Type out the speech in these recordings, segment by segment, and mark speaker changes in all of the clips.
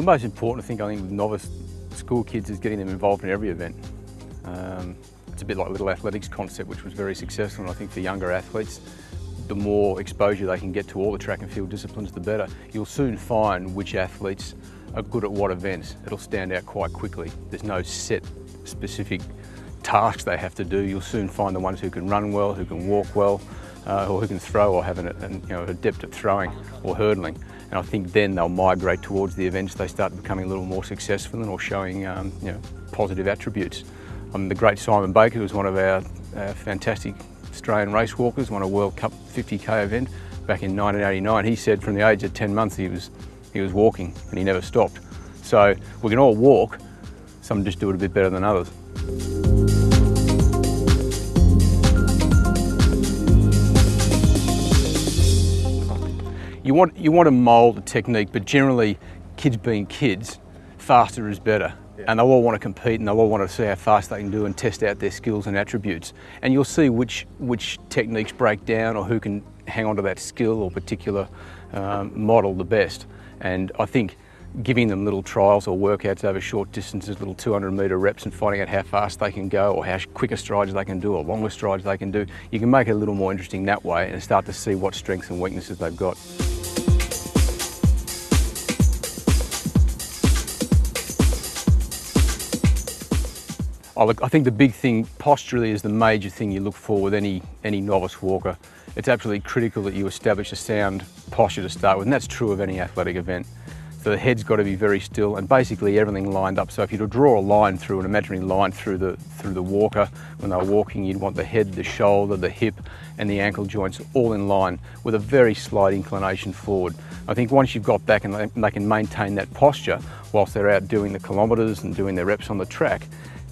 Speaker 1: the most important thing I think with novice school kids is getting them involved in every event. It's a bit like a little athletics concept, which was very successful, and I think for younger athletes, the more exposure they can get to all the track and field disciplines, the better. You'll soon find which athletes are good at what events. It'll stand out quite quickly. There's no set specific tasks they have to do. You'll soon find the ones who can run well, who can walk well, or who can throw or have an adept at throwing or hurdling. And I think then they'll migrate towards the events. They start becoming a little more successful or showing positive attributes. The great Simon Baker was one of our fantastic Australian race walkers, won a World Cup 50k event back in 1989. He said from the age of 10 months he was walking and he never stopped. So we can all walk, some just do it a bit better than others. You want to mould a technique, but generally, kids being kids, faster is better. Yeah. And they'll all want to compete and they'll all want to see how fast they can do and test out their skills and attributes. And you'll see which techniques break down or who can hang on to that skill or particular model the best. And I think giving them little trials or workouts over short distances, little 200-metre reps, and finding out how fast they can go or how quicker strides they can do or longer strides they can do, you can make it a little more interesting that way and start to see what strengths and weaknesses they've got. I think the big thing, posturally, is the major thing you look for with any novice walker. It's absolutely critical that you establish a sound posture to start with, and that's true of any athletic event. So the head's got to be very still and basically everything lined up. So if you were to draw a line through, an imaginary line through the walker, when they're walking, you'd want the head, the shoulder, the hip and the ankle joints all in line with a very slight inclination forward. I think once you've got that and they can maintain that posture whilst they're out doing the kilometres and doing their reps on the track,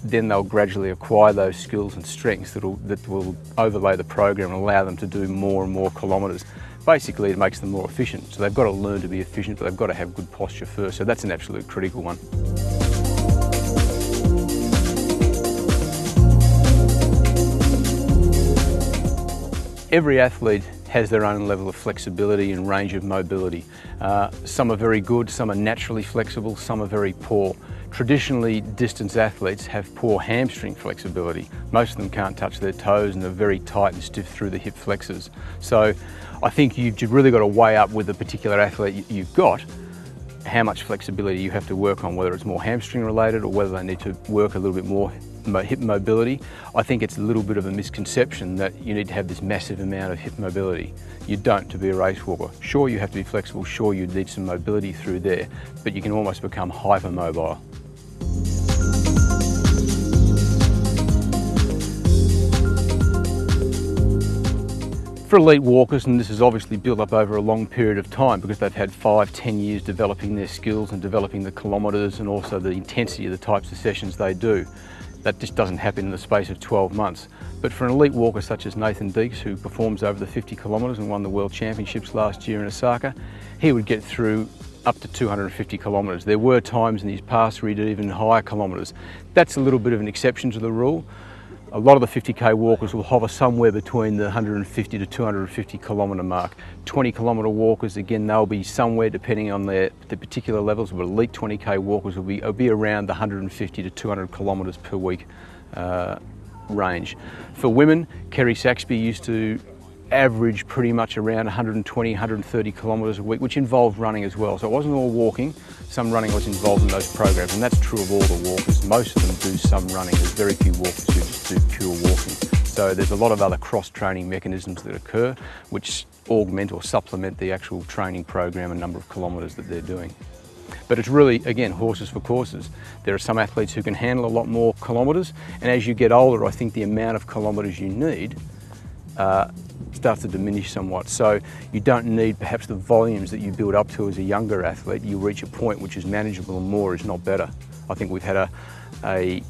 Speaker 1: then they'll gradually acquire those skills and strengths that will overlay the program and allow them to do more and more kilometres. Basically, it makes them more efficient. So they've got to learn to be efficient, but they've got to have good posture first. So that's an absolute critical one. Every athlete has their own level of flexibility and range of mobility. Some are very good, some are naturally flexible, some are very poor. Traditionally, distance athletes have poor hamstring flexibility. Most of them can't touch their toes and are very tight and stiff through the hip flexors. So I think you've really got to weigh up with the particular athlete you've got how much flexibility you have to work on, whether it's more hamstring related or whether they need to work a little bit more hip mobility. I think it's a little bit of a misconception that you need to have this massive amount of hip mobility. You don't to be a race walker. Sure, you have to be flexible, sure you need some mobility through there, but you can almost become hypermobile. For elite walkers, and this is obviously built up over a long period of time because they've had 5-10 years developing their skills and developing the kilometres and also the intensity of the types of sessions they do. That just doesn't happen in the space of 12 months. But for an elite walker such as Nathan Deeks, who performs over the 50 kilometres and won the World Championships last year in Osaka, he would get through up to 250 kilometres. There were times in his past where he did even higher kilometres. That's a little bit of an exception to the rule. A lot of the 50k walkers will hover somewhere between the 150 to 250 kilometre mark. 20 kilometre walkers, again, they'll be somewhere depending on their particular levels, but elite 20k walkers will be around the 150 to 200 kilometres per week range. For women, Kerry Saxby used to average pretty much around 120, 130 kilometres a week, which involved running as well. So it wasn't all walking, some running was involved in those programs, and that's true of all the walkers. Most of them do some running. There's very few walkers who just do pure walking. So there's a lot of other cross-training mechanisms that occur which augment or supplement the actual training program and number of kilometres that they're doing. But it's really, again, horses for courses. There are some athletes who can handle a lot more kilometres, and as you get older, I think the amount of kilometres you need starts to diminish somewhat. So you don't need perhaps the volumes that you build up to as a younger athlete. You reach a point which is manageable and more is not better. I think we've had a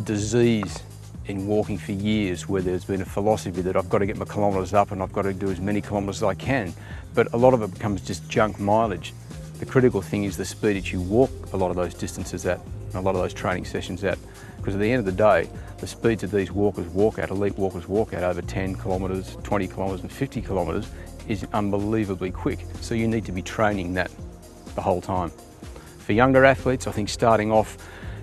Speaker 1: disease in walking for years where there's been a philosophy that I've got to get my kilometres up and I've got to do as many kilometres as I can. But a lot of it becomes just junk mileage. The critical thing is the speed that you walk a lot of those distances at, and a lot of those training sessions at. Because at the end of the day, the speeds that these walkers walk at, elite walkers walk at over 10 kilometres, 20 kilometres and 50 kilometres is unbelievably quick. So you need to be training that the whole time. For younger athletes, I think starting off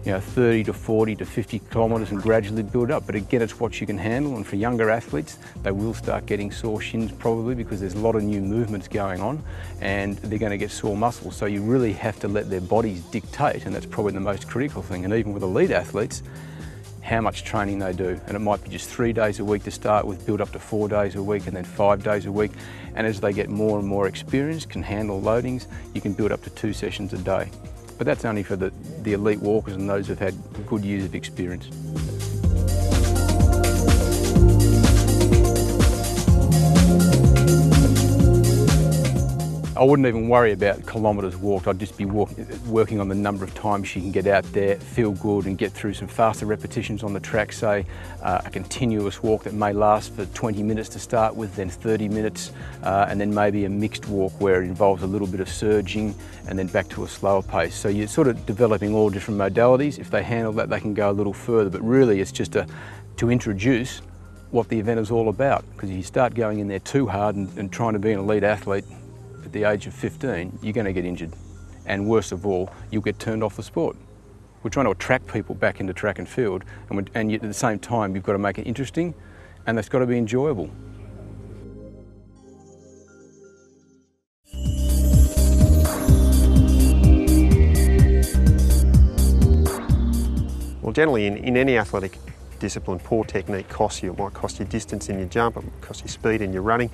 Speaker 1: 30 to 40 to 50 kilometres and gradually build up. But again, it's what you can handle. And for younger athletes, they will start getting sore shins probably because there's a lot of new movements going on and they're going to get sore muscles. So you really have to let their bodies dictate, and that's probably the most critical thing. And even with elite athletes, how much training they do. And it might be just 3 days a week to start with, build up to 4 days a week and then 5 days a week. And as they get more and more experienced, can handle loadings, you can build up to 2 sessions a day. But that's only for the elite walkers and those who've had good years of experience. I wouldn't even worry about kilometres walked. I'd just be working on the number of times you can get out there, feel good and get through some faster repetitions on the track, say a continuous walk that may last for 20 minutes to start with, then 30 minutes, and then maybe a mixed walk where it involves a little bit of surging and then back to a slower pace. So you're sort of developing all different modalities. If they handle that, they can go a little further, but really it's just to introduce what the event is all about, because if you start going in there too hard and trying to be an elite athlete at the age of 15, you're going to get injured. And worst of all, you'll get turned off the sport. We're trying to attract people back into track and field, and yet at the same time, you've got to make it interesting, and that's got to be enjoyable.
Speaker 2: Well, generally in any athletic discipline, poor technique costs you. It might cost you distance in your jump, it might cost you speed in your running.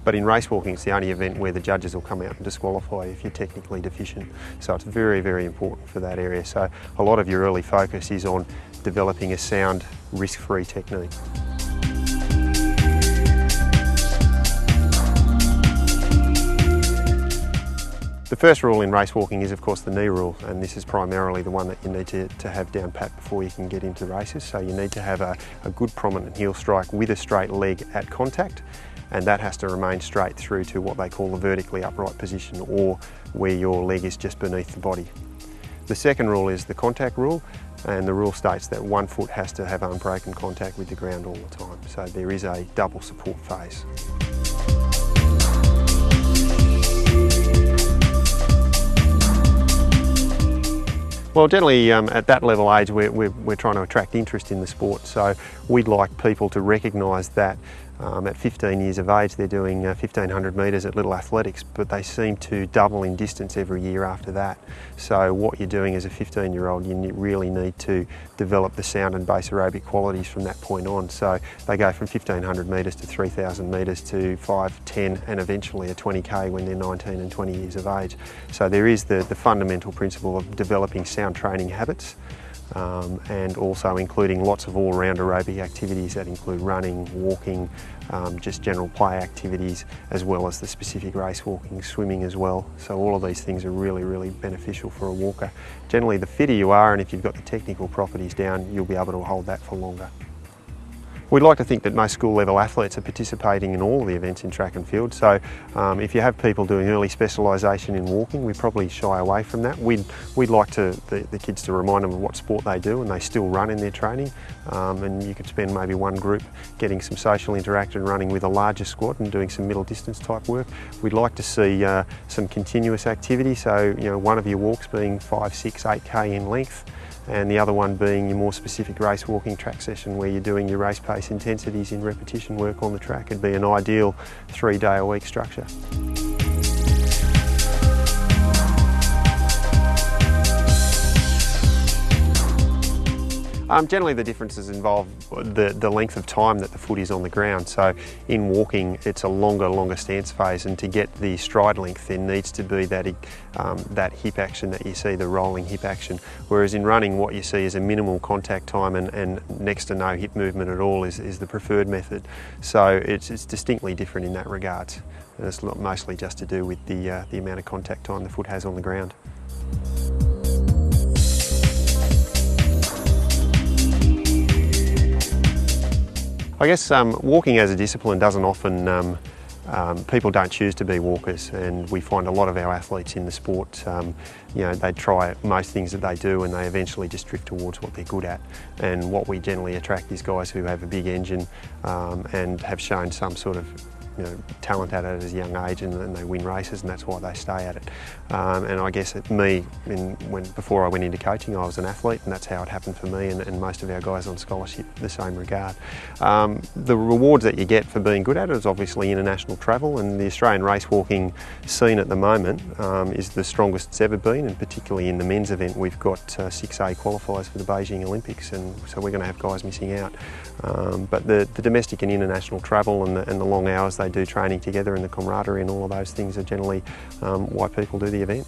Speaker 2: But in race walking, it's the only event where the judges will come out and disqualify you if you're technically deficient. So it's very, very important for that area. So a lot of your early focus is on developing a sound, risk-free technique. The first rule in race walking is, of course, the knee rule, and this is primarily the one that you need to have down pat before you can get into races. So you need to have a good prominent heel strike with a straight leg at contact, and that has to remain straight through to what they call the vertically upright position, or where your leg is just beneath the body. The second rule is the contact rule, and the rule states that one foot has to have unbroken contact with the ground all the time. So there is a double support phase. Well, generally at that level age, we're trying to attract interest in the sport, so we'd like people to recognise that at 15 years of age they're doing 1500 metres at Little Athletics, but they seem to double in distance every year after that. So what you're doing as a 15-year-old, you really need to develop the sound and base aerobic qualities from that point on. So they go from 1500 metres to 3000 metres to 5, 10 and eventually a 20k when they're 19 and 20 years of age. So there is the fundamental principle of developing sound training habits. And also including lots of all-round aerobic activities that include running, walking, just general play activities, as well as the specific race walking, swimming as well. So all of these things are really, really beneficial for a walker. Generally, the fitter you are and if you've got the technical properties down, you'll be able to hold that for longer. We'd like to think that most school level athletes are participating in all the events in track and field, so if you have people doing early specialisation in walking, we probably shy away from that. We'd like the kids to remind them of what sport they do and they still run in their training, and you could spend maybe one group getting some social interaction, running with a larger squad and doing some middle distance type work. We'd like to see some continuous activity, so one of your walks being 5, 6, 8k in length, and the other one being your more specific race walking track session where you're doing your race pace intensities in repetition work on the track. It'd be an ideal 3-day-a-week structure. Generally the differences involve the length of time that the foot is on the ground. So in walking it's a longer stance phase, and to get the stride length there needs to be that hip action that you see, the rolling hip action. Whereas in running what you see is a minimal contact time and next to no hip movement at all is the preferred method. So it's distinctly different in that regard. And it's mostly just to do with the amount of contact time the foot has on the ground. I guess walking as a discipline doesn't often, people don't choose to be walkers, and we find a lot of our athletes in the sport, they try most things that they do and they eventually just drift towards what they're good at. And what we generally attract is guys who have a big engine and have shown some sort of talent at it at a young age, and they win races, and that's why they stay at it. And I guess before I went into coaching, I was an athlete, and that's how it happened for me and most of our guys on scholarship the same regard. The rewards that you get for being good at it is obviously international travel, and the Australian race walking scene at the moment is the strongest it's ever been, and particularly in the men's event we've got 6A qualifiers for the Beijing Olympics, and so we're going to have guys missing out. But the domestic and international travel and the long hours they do training together and the camaraderie and all of those things are generally why people do the event.